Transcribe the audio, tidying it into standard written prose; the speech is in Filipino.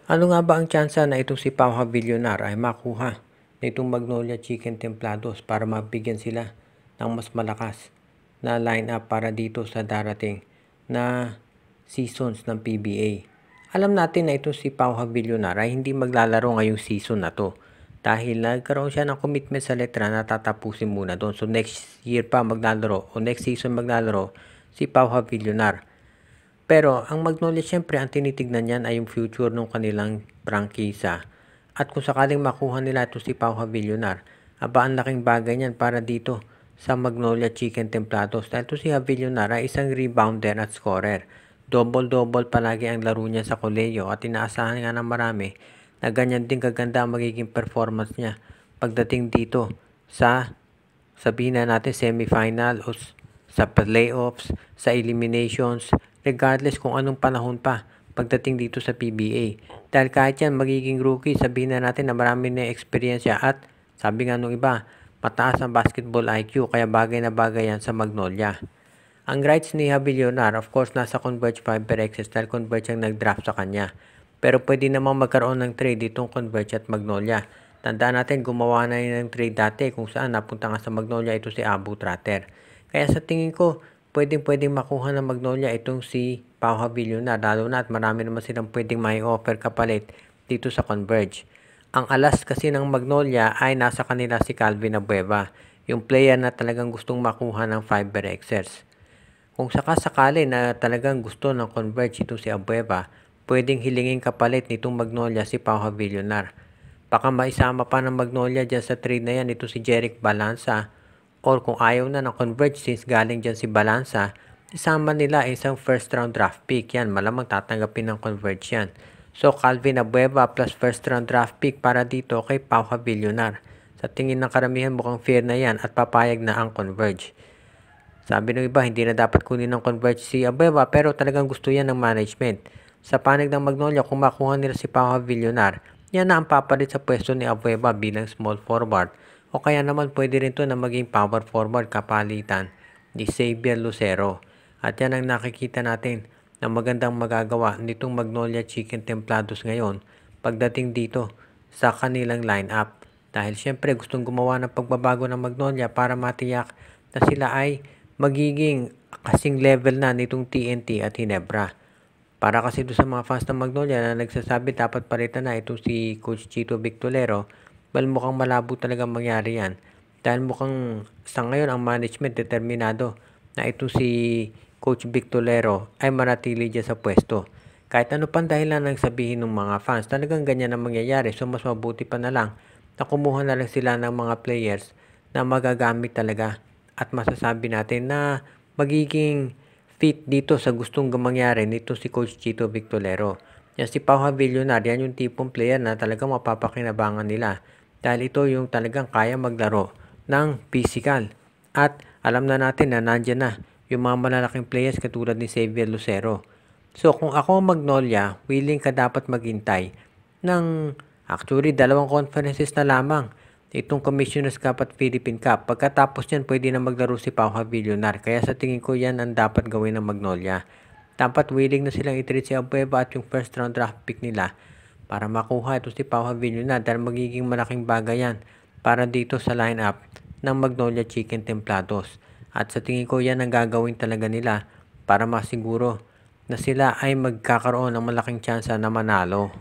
Ano nga ba ang tsansa na itong si Pau Villonar ay makuha nitong Magnolia Chicken Templados para mabigyan sila ng mas malakas na lineup para dito sa darating na seasons ng PBA? Alam natin na itong si Pau Villonar ay hindi maglalaro ngayong season na to dahil nagkaroon siya ng commitment sa letra na tatapusin muna doon. So next year pa maglalaro o next season maglalaro si Pau Villonar. Pero ang Magnolia syempre ang tinitignan niyan ay yung future ng kanilang prangkisa. At kung sakaling makuha nila ito si Pau Villonar, aba ang laking bagay niyan para dito sa Magnolia Chicken Templados. Dahil ito si Villonar ay isang rebounder at scorer. Double-double palagi ang laro niya sa koleyo at inaasahan nga ng marami na ganyan din kaganda ang magiging performance niya pagdating dito sa sabihin na natin semifinal o sa playoffs, sa eliminations, regardless kung anong panahon pa pagdating dito sa PBA. Dahil kahit yan magiging rookie, sabihin na natin na marami na eksperyensya at sabi nga nung iba, mataas ang basketball IQ kaya bagay na bagay yan sa Magnolia. Ang rights ni Villonar, of course, nasa Converge FiberXS dahil Converge ang nag-draft sa kanya. Pero pwede namang magkaroon ng trade itong Converge at Magnolia. Tandaan natin, gumawa na yun ng trade dati kung saan napunta nga sa Magnolia ito si Abu Tratter. Kaya sa tingin ko, pwedeng makuha ng Magnolia itong si Pau Villonar, lalo na at marami naman silang pwedeng may offer kapalit dito sa Converge. Ang alas kasi ng Magnolia ay nasa kanila si Calvin Abueva, yung player na talagang gustong makuha ng FiberXers. Kung sakasakali na talagang gusto ng Converge ito si Abueva, pwedeng hilingin kapalit nitong Magnolia si Pau Villonar. Baka maisama pa ng Magnolia dyan sa trade na yan ito si Jeric Balanza, or kung ayaw na ng Converge since galing dyan si Balanza, isama nila isang first round draft pick yan. Malamang tatanggapin ng Converge yan. So Calvin Abueva plus first round draft pick para dito kay Pau Villonar. Sa tingin ng karamihan mukhang fair na yan at papayag na ang Converge. Sabi ng iba, hindi na dapat kunin ng Converge si Abueva pero talagang gusto yan ng management. Sa panig ng Magnolia, kung makuha nila si Pau Villonar, yan na ang papalit sa pwesto ni Abueva bilang small forward. O kaya naman pwede rin to na maging power forward kapalitan ni Xavier Lucero. At yan ang nakikita natin na magandang magagawa nitong Magnolia Chicken Templados ngayon pagdating dito sa kanilang lineup. Dahil syempre gustong gumawa ng pagbabago ng Magnolia para matiyak na sila ay magiging kasing level na nitong TNT at Ginebra. Para kasi doon sa mga fans ng Magnolia na nagsasabi dapat palitan na itong si Coach Chito Victolero, well mukhang malabo talaga mangyari yan. Dahil mukhang sa ngayon ang management determinado na ito si Coach Victolero ay manatili dyan sa pwesto. Kahit ano pang dahilan ng sabihin ng mga fans, talagang ganyan ang mangyayari. So mas mabuti pa na lang na kumuha na lang sila ng mga players na magagamit talaga at masasabi natin na magiging fit dito sa gustong mangyari nito si Coach Chito Victolero. Yan si Pau Villonar, yan yung tipong player na talagang mapapakinabangan nila dahil ito yung talagang kaya maglaro ng physical. At alam na natin na nandyan na yung mga malalaking players katulad ni Xavier Lucero. So kung ako Magnolia, willing ka dapat maghintay ng actually 2 conferences na lamang itong Commissioner's Cup at Philippine Cup. Pagkatapos yan, pwede na maglaro si Pau Villonar. Kaya sa tingin ko yan ang dapat gawin ng Magnolia. Dapat willing na silang i-treat si Abueva at yung first round draft pick nila para makuha ito si Pau Villonar dahil magiging malaking bagay yan para dito sa lineup ng Magnolia Chicken Templados. At sa tingin ko yan ang gagawin talaga nila para masiguro na sila ay magkakaroon ng malaking tsansa na manalo.